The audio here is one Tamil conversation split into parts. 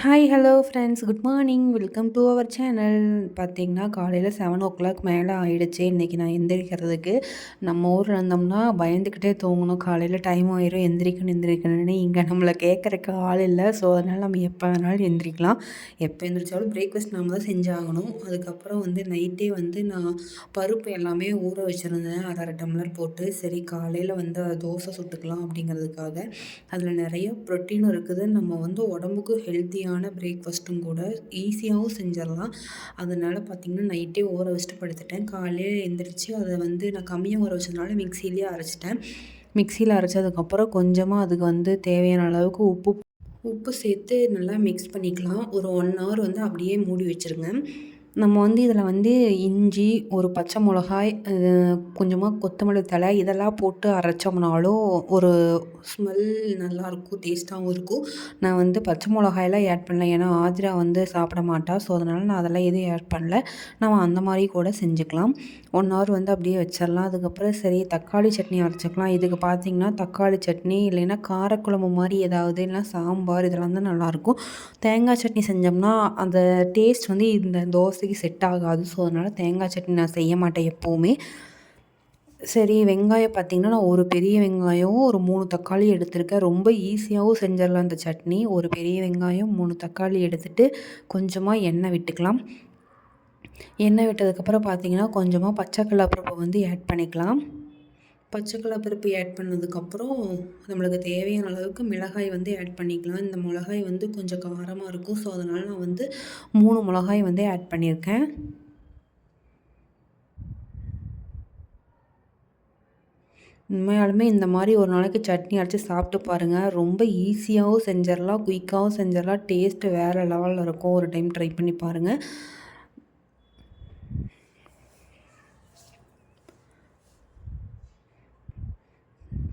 Hi hello friends good morning welcome to our channel. பார்த்தீங்கன்னா காலையில் 7 o'clock மேலே ஆயிடுச்சு இன்றைக்கி நான் எந்திரிக்கிறதுக்கு. நம்ம ஊரில் இருந்தோம்னா பயந்துக்கிட்டே தூங்கணும், காலையில் டைம் ஆயிரும் எந்திரிக்கணும்னு. இங்கே நம்மளை கேட்குறக்கு ஆள் இல்லை. ஸோ அதனால் நம்ம எப்போ வேணாலும் எந்திரிக்கலாம். எப்போ எந்திரிச்சாலும் பிரேக்ஃபாஸ்ட் நம்ம தான் செஞ்சாகணும். அதுக்கப்புறம் நைட்டே நான் பருப்பு எல்லாமே ஊற வச்சுருந்தேன், அரை டம்ளர் போட்டு. சரி காலையில் தோசை சுட்டுக்கலாம் அப்படிங்கிறதுக்காக. அதில் நிறைய ப்ரோட்டீனும் இருக்குது, நம்ம உடம்புக்கு ஹெல்த்தியான பிரேக்ஃபாஸ்ட்டும் கூட, ஈஸியாகவும் செஞ்சிடலாம். அதனால் பார்த்திங்கன்னா நைட்டே ஊற வச்சுட்டு படுத்துட்டேன். காலையில் எந்திரிச்சு அதை நான் கம்மியாக ஊற வச்சதுனால மிக்சியிலேயே அரைச்சிட்டேன். மிக்சியில் அரைச்சதுக்கப்புறம் கொஞ்சமாக அதுக்கு தேவையான அளவுக்கு உப்பு சேர்த்து நல்லா மிக்ஸ் பண்ணிக்கலாம். ஒரு 1 hour அப்படியே மூடி வச்சுருங்க. நம்ம இதில் இஞ்சி, ஒரு பச்சை மிளகாய், கொஞ்சமாக கொத்தமல்லி தழை இதெல்லாம் போட்டு அரைச்சோம்னாலும் ஒரு ஸ்மெல் நல்லாயிருக்கும், டேஸ்ட்டாகவும் இருக்கும். நான் பச்சை மிளகாயெல்லாம் ஆட் பண்ணல, ஏன்னா ஆதிரா சாப்பிட மாட்டா. ஸோ அதனால் நான் அதெல்லாம் எதுவும் ஆட் பண்ணல. நம்ம அந்த மாதிரி கூட செஞ்சுக்கலாம். 1 hour அப்படியே வச்சிடலாம். அதுக்கப்புறம் சரி தக்காளி சட்னி அரைச்சிக்கலாம். இதுக்கு பார்த்திங்கன்னா தக்காளி சட்னி இல்லைன்னா காரக்குழம்பு மாதிரி ஏதாவது, இல்லைனா சாம்பார், இதெல்லாம் தான் நல்லாயிருக்கும். தேங்காய் சட்னி செஞ்சோம்னா அந்த டேஸ்ட் இந்த தோசைக்கு செட் ஆகாது. ஸோ அதனால் தேங்காய் சட்னி நான் செய்ய மாட்டேன் எப்போவுமே. சரி வெங்காயம் பார்த்திங்கன்னா நான் ஒரு பெரிய வெங்காயம், ஒரு 3 தக்காளி எடுத்திருக்கேன். ரொம்ப ஈஸியாகவும் செஞ்சிடலாம் இந்த சட்னி. ஒரு பெரிய வெங்காயம், 3 தக்காளி எடுத்துகிட்டு கொஞ்சமாக எண்ணெய் விட்டுக்கலாம். எண்ணெய் விட்டதுக்கப்புறம் பார்த்திங்கன்னா கொஞ்சமாக பச்சை கடலப்பருப்பு ஆட் பண்ணிக்கலாம். பச்சை கடலப்பருப்பு ஆட் பண்ணதுக்கப்புறம் நம்மளுக்கு தேவையான அளவுக்கு மிளகாய் ஆட் பண்ணிக்கலாம். இந்த மிளகாய் கொஞ்சம் காரமாக இருக்கும். ஸோ அதனால் நான் 3 மிளகாய் ஆட் பண்ணியிருக்கேன். உண்மையாலுமே இந்த மாதிரி ஒரு நாளைக்கு சட்னி அரைச்சி சாப்பிட்டு பாருங்கள். ரொம்ப ஈஸியாகவும் செஞ்சிடலாம், குயிக்காகவும் செஞ்சிடலாம். டேஸ்ட்டு வேறு லெவலில் இருக்கும். ஒரு டைம் ட்ரை பண்ணி பாருங்கள்.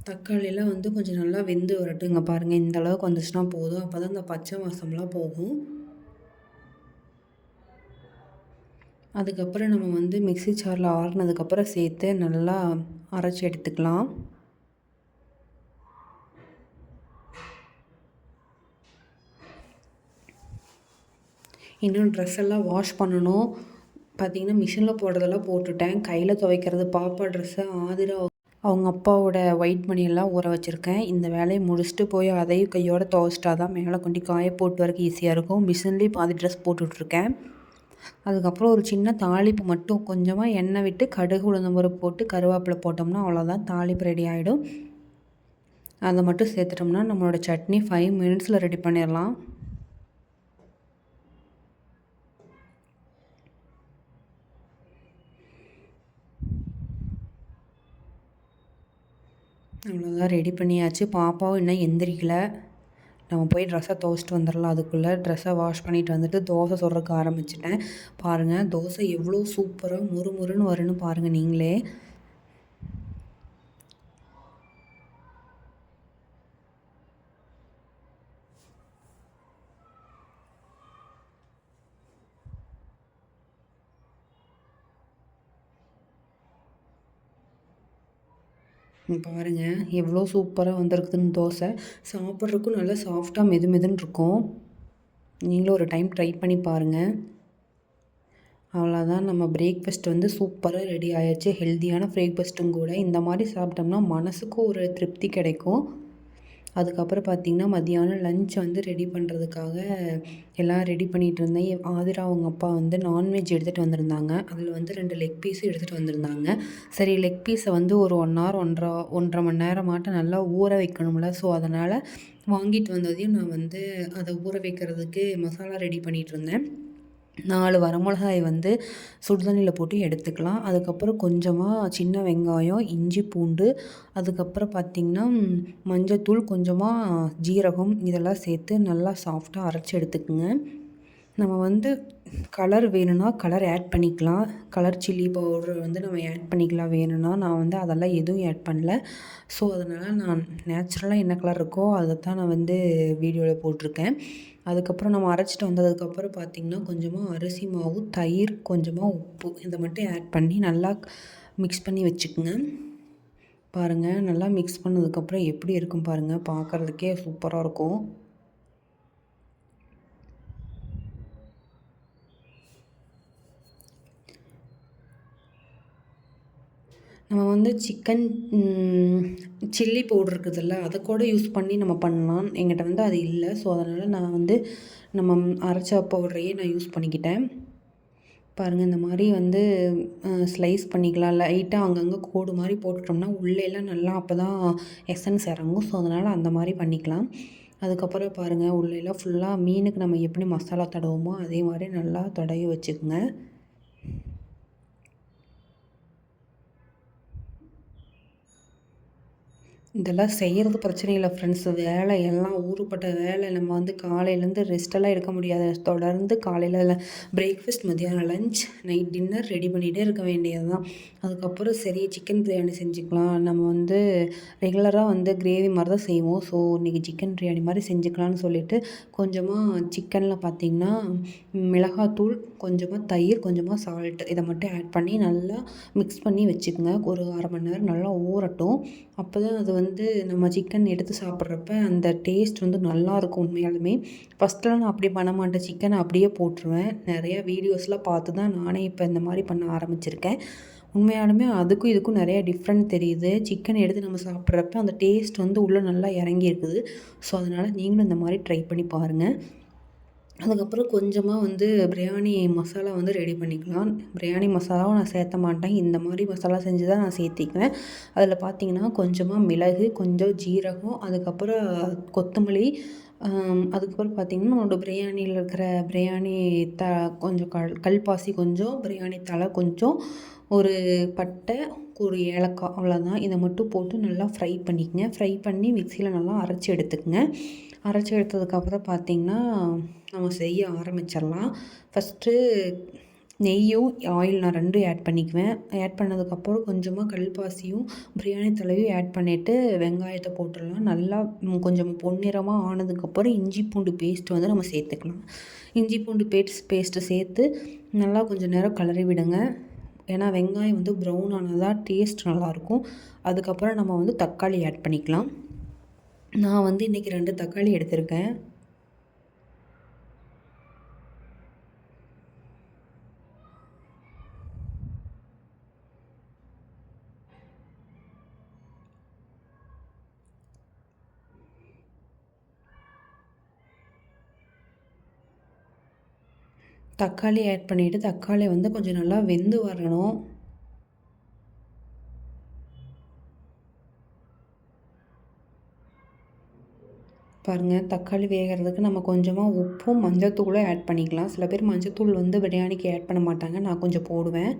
தக்காளியெல்லாம் கொஞ்சம் நல்லா வெந்து வரட்டும். இங்கே பாருங்கள், இந்த அளவுக்கு வந்துச்சுன்னா போதும். அப்போ தான் இந்த பச்சை வாசம்லாம் போகும். அதுக்கப்புறம் நம்ம மிக்ஸி ஜாரில் ஆறுனதுக்கப்புறம் சேர்த்து நல்லா அரைச்சி எடுத்துக்கலாம். இன்னும் ட்ரெஸ் எல்லாம் வாஷ் பண்ணணும். பார்த்திங்கன்னா மிஷினில் போடுறதெல்லாம் போட்டுட்டேன். கையில் துவைக்கிறது, பாப்பா ட்ரெஸ்ஸு, ஆதிரா அவங்க அப்பாவோட ஒயிட் மணியெல்லாம் ஊற வச்சுருக்கேன். இந்த வேலையை முடிச்சுட்டு போய் அதையும் கையோடு துவைச்சிட்டா தான் மேலே கொண்டு காய போட்டு வரக்கு ஈஸியாக இருக்கும். மிஷின்லேயும் பாதி ட்ரெஸ் போட்டுட்ருக்கேன். அதுக்கப்புறம் ஒரு சின்ன தாளிப்பு மட்டும், கொஞ்சமாக எண்ணெய் விட்டு கடுகு உளுந்தம்பருப்பு போட்டு கருவேப்பிலை போட்டோம்னா அவ்வளோதான், தாளிப்பு ரெடி ஆகிடும். அதை மட்டும் சேர்த்துட்டோம்னா நம்மளோட சட்னி 5 minutesல ரெடி பண்ணிடலாம். அவ்வளோதான், ரெடி பண்ணியாச்சு. பாப்பாவும் இன்னும் எந்திரிக்கல. நம்ம போய் ட்ரெஸ்ஸை துவைச்சிட்டு வந்துடலாம். அதுக்குள்ளே ட்ரெஸ்ஸை வாஷ் பண்ணிவிட்டு வந்துட்டு தோசை சுடுறதுக்கு ஆரம்பிச்சிட்டேன். பாருங்கள் தோசை எவ்வளோ சூப்பராக முறுமுறுன்னு வரும்னு பாருங்கள் நீங்களே. பாருங்கள் எவ்வளோ சூப்பராக வந்திருக்குதுன்னு தோசை. சாப்பிட்றதுக்கும் நல்லா சாஃப்டாக மெதுன்னு இருக்கும். நீங்களும் ஒரு டைம் ட்ரை பண்ணி பாருங்கள். அவ்வளோதான், நம்ம பிரேக்ஃபாஸ்ட் சூப்பராக ரெடி ஆயாச்சு. ஹெல்த்தியான பிரேக்ஃபாஸ்ட்டும் கூட. இந்த மாதிரி சாப்பிட்டோம்னா மனசுக்கும் ஒரு திருப்தி கிடைக்கும். அதுக்கப்புறம் பார்த்திங்கன்னா மதியானம் லஞ்ச் ரெடி பண்ணுறதுக்காக எல்லாம் ரெடி பண்ணிகிட்டு இருந்தேன். ஆதிரா அவங்க அப்பா நான்வெஜ் எடுத்துகிட்டு வந்திருந்தாங்க. அதில் 2 லெக் பீஸும் எடுத்துகிட்டு வந்திருந்தாங்க. சரி லெக் பீஸை ஒரு 1 hour 1.5 மணி நேரமாட்டம் நல்லா ஊற வைக்கணும்ல. ஸோ அதனால் வாங்கிட்டு வந்ததையும் நான் அதை ஊற வைக்கிறதுக்கு மசாலா ரெடி பண்ணிகிட்டு இருந்தேன். 4 வரமிளகாய் சுடுதண்ணியில் போட்டு எடுத்துக்கலாம். அதுக்கப்புறம் கொஞ்சமாக சின்ன வெங்காயம், இஞ்சி, பூண்டு, அதுக்கப்புறம் பார்த்திங்கன்னா மஞ்சத்தூள், கொஞ்சமாக ஜீரகம், இதெல்லாம் சேர்த்து நல்லா சாஃப்டாக அரைச்சி எடுத்துக்குங்க. நம்ம கலர் வேணும்னா கலர் ஆட் பண்ணிக்கலாம். கலர் சில்லி பவுடர் நம்ம ஆட் பண்ணிக்கலாம் வேணும்னா. நான் அதெல்லாம் எதுவும் ஆட் பண்ணல. ஸோ அதனால் நான் நேச்சுரலாக என்ன கலர் இருக்கோ அதை தான் நான் வீடியோவில் போட்டிருக்கேன். அதுக்கப்புறம் நம்ம அரைச்சிட்டு வந்ததுக்கப்புறம் பார்த்திங்கன்னா கொஞ்சமாக அரிசி மாவு, தயிர், கொஞ்சமாக உப்பு, இதை மட்டும் ஆட் பண்ணி நல்லா மிக்ஸ் பண்ணி வச்சுக்குங்க. பாருங்கள் நல்லா மிக்ஸ் பண்ணதுக்கப்புறம் எப்படி இருக்கும் பாருங்கள், பார்க்குறதுக்கே சூப்பராக இருக்கும். நம்ம வந்து சிக்கன் சில்லி பவுடர் இருக்குதுல்ல, அதை கூட யூஸ் பண்ணி நம்ம பண்ணலாம். என்கிட்ட வந்து அது இல்லை. ஸோ அதனால் நான் வந்து நம்ம அரைச்ச பவுடரையே நான் யூஸ் பண்ணிக்கிட்டேன். பாருங்கள், இந்த மாதிரி வந்து ஸ்லைஸ் பண்ணிக்கலாம். லைட்டாக அங்கங்கே கோடு மாதிரி போட்டுட்டோம்னா உள்ளேலாம் நல்லா அப்போ தான் எசன்ஸ் இறங்கும். ஸோ அதனால் அந்த மாதிரி பண்ணிக்கலாம். அதுக்கப்புறம் பாருங்கள், உள்ளேலாம் ஃபுல்லாக மீனுக்கு நம்ம எப்படி மசாலா தடவுமோ அதே மாதிரி நல்லா தடவி வச்சுக்கோங்க. இதெல்லாம் செய்கிறது பிரச்சனை இல்லை ஃப்ரெண்ட்ஸ். வேலை எல்லாம் ஊருப்பட்ட வேலை. நம்ம வந்து காலையிலேருந்து ரெஸ்ட்டெல்லாம் எடுக்க முடியாது. தொடர்ந்து காலையில் பிரேக்ஃபாஸ்ட், மத்தியானம் லஞ்ச், நைட் டின்னர் ரெடி பண்ணிகிட்டே இருக்க வேண்டியது தான். அதுக்கப்புறம் சரி சிக்கன் பிரியாணி செஞ்சுக்கலாம். நம்ம வந்து ரெகுலராக வந்து கிரேவி மாதிரி தான் செய்வோம். ஸோ இன்றைக்கி சிக்கன் பிரியாணி மாதிரி செஞ்சுக்கலான்னு சொல்லிவிட்டு கொஞ்சமாக சிக்கனில் பார்த்திங்கன்னா மிளகாத்தூள், கொஞ்சமாக தயிர், கொஞ்சமாக சால்ட்டு இதை மட்டும் ஆட் பண்ணி நல்லா மிக்ஸ் பண்ணி வச்சுக்கோங்க. ஒரு 1/2 மணி நேரம் நல்லா ஊறட்டும். அப்போ தான் அது வந்து நம்ம சிக்கன் எடுத்து சாப்பிட்றப்ப அந்த டேஸ்ட் வந்து நல்லாயிருக்கும் உண்மையாலுமே. ஃபஸ்ட்டெலாம் நான் அப்படி பண்ண மாட்டேன். சிக்கனை அப்படியே போட்டுருவேன். நிறையா வீடியோஸ்லாம் பார்த்து தான் நானே இப்போ இந்த மாதிரி பண்ண ஆரம்பிச்சிருக்கேன். உண்மையாலுமே அதுக்கும் இதுக்கும் நிறையா டிஃப்ரெண்ட் தெரியுது. சிக்கன் எடுத்து நம்ம சாப்பிட்றப்ப அந்த டேஸ்ட் வந்து உள்ளே நல்லா இறங்கியிருக்குது. ஸோ அதனால் நீங்களும் இந்த மாதிரி ட்ரை பண்ணி பாருங்கள். அதுக்கப்புறம் கொஞ்சமாக வந்து பிரியாணி மசாலா வந்து ரெடி பண்ணிக்கலாம். பிரியாணி மசாலாவும் நான் சேர்த்த மாட்டேன். இந்த மாதிரி மசாலா செஞ்சு தான் நான் சேர்த்திக்குவேன். அதில் பார்த்திங்கன்னா கொஞ்சமாக மிளகு, கொஞ்சம் ஜீரகம், அதுக்கப்புறம் கொத்தமல்லி, அதுக்கப்புறம் பார்த்திங்கன்னா நம்மளோட பிரியாணியில் இருக்கிற பிரியாணி கொஞ்சம் கல்பாசி கொஞ்சம், பிரியாணி தழை கொஞ்சம், ஒரு பட்டை, ஒரு ஏலக்காய் அவ்வளோதான். இதை மட்டும் போட்டு நல்லா ஃப்ரை பண்ணிக்கங்க. ஃப்ரை பண்ணி மிக்சியில் நல்லா அரைச்சி எடுத்துக்கங்க. அரைச்சி எடுத்ததுக்கப்புறம் பார்த்திங்கன்னா நம்ம செய்ய ஆரம்பிச்சிடலாம். ஃபஸ்ட்டு நெய்யும் ஆயில் நான் 2ம் ஆட் பண்ணிக்குவேன். ஆட் பண்ணதுக்கப்புறம் கொஞ்சமாக கல்பாசியும் பிரியாணி தழையும் ஆட் பண்ணிவிட்டு வெங்காயத்தை போட்டுடலாம். நல்லா கொஞ்சம் பொன்னிறமாக ஆனதுக்கப்புறம் இஞ்சி பூண்டு பேஸ்ட் வந்து நம்ம சேர்த்துக்கலாம். இஞ்சி பூண்டு பேஸ்ட்டு சேர்த்து நல்லா கொஞ்சம் நேரம் கிளறி விடுங்க. ஏன்னா வெங்காயம் வந்து ப்ரௌன் ஆனால் தான் டேஸ்ட் நல்லாயிருக்கும். அதுக்கப்புறம் நம்ம வந்து தக்காளி ஆட் பண்ணிக்கலாம். நான் வந்து இன்றைக்கி 2 தக்காளி எடுத்திருக்கேன். தக்காளி ஆட் பண்ணிவிட்டு தக்காளி வந்து கொஞ்சம் நல்லா வெந்து வரணும். பாருங்கள், தக்காளி வேகிறதுக்கு நம்ம கொஞ்சமாக உப்பும் மஞ்சள்தூளும் ஆட் பண்ணிக்கலாம். சில பேர் மஞ்சள்தூள் வந்து பிரியாணிக்கு ஆட் பண்ண மாட்டாங்க. நான் கொஞ்சம் போடுவேன்.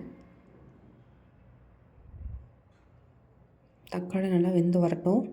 தக்காளி நல்லா வெந்து வரட்டும்.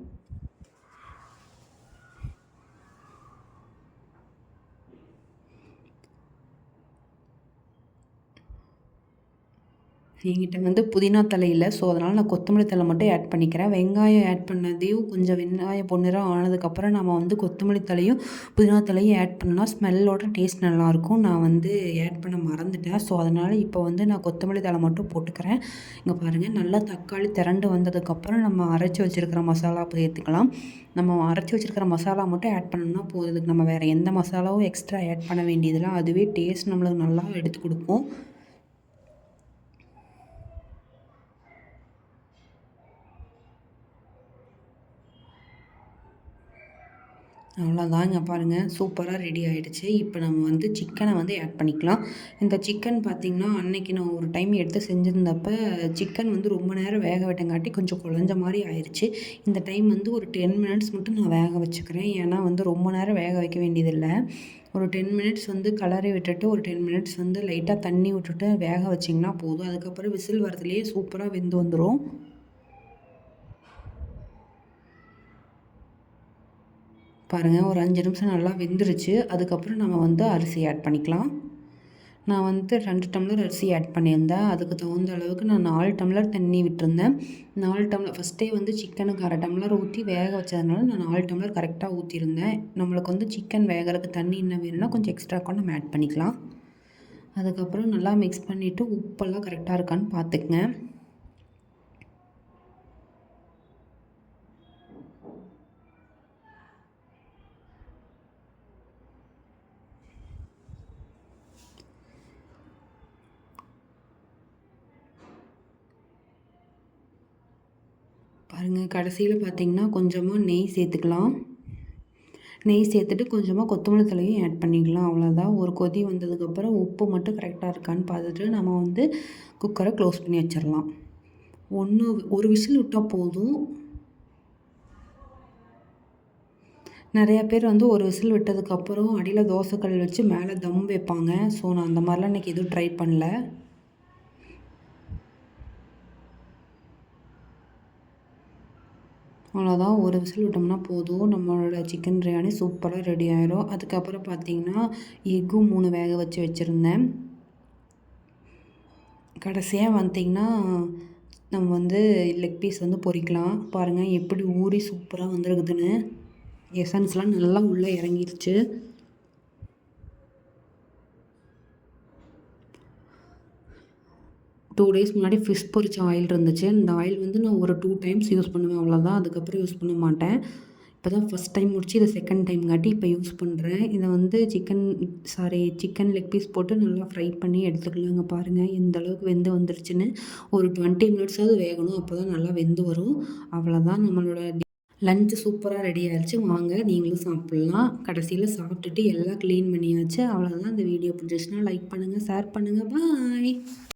என்கிட்ட வந்து புதினா தழை இல்லை. ஸோ அதனால் நான் கொத்தமல்லி தழை மட்டும் ஆட் பண்ணிக்கிறேன். வெங்காயம் ஆட் பண்ணதையும் கொஞ்சம் வெங்காயம் பொன்னிறம் ஆனதுக்கப்புறம் நம்ம வந்து கொத்தமல்லி தழையும் புதினா தழையும் ஆட் பண்ணால் ஸ்மெல்லோட டேஸ்ட் நல்லாயிருக்கும். நான் வந்து ஆட் பண்ண மறந்துட்டேன். ஸோ அதனால் இப்போ வந்து நான் கொத்தமல்லி தழை மட்டும் போட்டுக்கிறேன். இங்கே பாருங்கள், நல்லா தக்காளி திரண்டு வந்ததுக்கப்புறம் நம்ம அரைச்சி வச்சுருக்கிற மசாலா சேர்த்துக்கலாம். நம்ம அரைச்சி வச்சுருக்கிற மசாலா மட்டும் ஆட் பண்ணோம்னா போதும். இதுக்கு நம்ம வேறு எந்த மசாலாவும் எக்ஸ்ட்ரா ஆட் பண்ண வேண்டியதில்லை. அதுவே டேஸ்ட் நம்மளுக்கு நல்லா எடுத்து கொடுக்கும். அவ்வளோதான். இங்கே பாருங்கள், சூப்பராக ரெடி ஆகிடுச்சு. இப்போ நம்ம வந்து சிக்கனை வந்து ஆட் பண்ணிக்கலாம். இந்த சிக்கன் பார்த்திங்கன்னா அன்றைக்கி நான் ஒரு டைம் எடுத்து செஞ்சுருந்தப்ப சிக்கன் வந்து ரொம்ப நேரம் வேக விட்டங்காட்டி கொஞ்சம் குழஞ்ச மாதிரி ஆயிடுச்சு. இந்த டைம் வந்து ஒரு 10 மினிட்ஸ் மட்டும் நான் வேக வச்சுக்கிறேன். ஏன்னா வந்து ரொம்ப நேரம் வேக வைக்க வேண்டியதில்லை. ஒரு 10 மினிட்ஸ் வந்து கலரி விட்டுட்டு ஒரு 10 மினிட்ஸ் வந்து லைட்டாக தண்ணி விட்டுட்டு வேக வச்சிங்கன்னா போதும். அதுக்கப்புறம் விசில் வரதுலேயே சூப்பராக வெந்து வந்துடும். பாருங்கள், ஒரு 5 நிமிஷம் நல்லா வெந்துருச்சு. அதுக்கப்புறம் நம்ம வந்து அரிசி ஆட் பண்ணிக்கலாம். நான் வந்து 2 டம்ளர் அரிசி ஆட் பண்ணியிருந்தேன். அதுக்கு தகுந்த அளவுக்கு நான் 4 டம்ளர் தண்ணி விட்டுருந்தேன். 4 டம்ளர் ஃபஸ்ட்டே வந்து சிக்கனுக்கு 1/2 டம்ளர் ஊற்றி வேக வச்சதுனால நான் 4 டம்ளர் கரெக்டாக ஊற்றிருந்தேன். நம்மளுக்கு வந்து சிக்கன் வேகிறதுக்கு தண்ணி இன்னும் வேணும்னா கொஞ்சம் எக்ஸ்ட்ரா கூட நம்ம ஆட் பண்ணிக்கலாம். அதுக்கப்புறம் நல்லா மிக்ஸ் பண்ணிவிட்டு உப்பெல்லாம் கரெக்டாக இருக்கான்னு பார்த்துக்குங்க. பாருங்கள், கடைசியில் பார்த்தீங்கன்னா கொஞ்சமாக நெய் சேர்த்துக்கலாம். நெய் சேர்த்துட்டு கொஞ்சமாக கொத்தமல்லி தழையும் ஆட் பண்ணிக்கலாம். அவ்வளோதான். ஒரு கொதி வந்ததுக்கப்புறம் உப்பு மட்டும் கரெக்டாக இருக்கான்னு பார்த்துட்டு நம்ம வந்து குக்கரை க்ளோஸ் பண்ணி வச்சிடலாம். ஒரு விசில் விட்டால் போதும். நிறையா பேர் வந்து ஒரு விசில் விட்டதுக்கப்புறம் அடியில் தோசைக்கல் வச்சு மேலே தம் வைப்பாங்க. ஸோ நான் அந்த மாதிரிலாம் இன்றைக்கி எதுவும் ட்ரை பண்ணல. அவ்வளோதான். ஒரு விசில் விட்டோம்னா போதும். நம்மளோட சிக்கன் பிரியாணி சூப்பராக ரெடி ஆயிரும். அதுக்கப்புறம் பார்த்தீங்கன்னா எக்கும் 3 வேக வச்சு வச்சுருந்தேன். கடைசியாக பார்த்தீங்கன்னா நம்ம வந்து லெக் பீஸ் வந்து பொரிக்கலாம். பாருங்கள் எப்படி ஊறி சூப்பராக வந்துருக்குதுன்னு. எசன்ஸ்லாம் நல்லா உள்ளே இறங்கிருச்சு. டூ டேஸ் முன்னாடி ஃபிஷ் பொரிச்ச ஆயில் இருந்துச்சு. இந்த ஆயில் வந்து நான் ஒரு 2 டைம்ஸ் யூஸ் பண்ணுவேன், அவ்வளோதான். அதுக்கப்புறம் யூஸ் பண்ண மாட்டேன். இப்போ தான் ஃபஸ்ட் டைம் முடிச்சு இதை செகண்ட் டைம்காட்டி இப்போ யூஸ் பண்ணுறேன். இதை வந்து சிக்கன் லெக் பீஸ் போட்டு நல்லா ஃப்ரை பண்ணி எடுத்துக்கலாங்க. பாருங்கள் எந்த அளவுக்கு வெந்து வந்துருச்சுன்னு. ஒரு 20 மினிட்ஸாவது வேகணும். அப்போ தான் நல்லா வெந்து வரும். அவ்வளோதான், நம்மளோட லஞ்ச் சூப்பராக ரெடி ஆயிடுச்சு. வாங்க நீங்களும் சாப்பிட்லாம். கடைசியில் சாப்பிட்டுட்டு எல்லாம் க்ளீன் பண்ணியாச்சு. அவ்வளோதான். இந்த வீடியோ பிடிச்சிச்சுன்னா லைக் பண்ணுங்கள், ஷேர் பண்ணுங்கள். பாய்.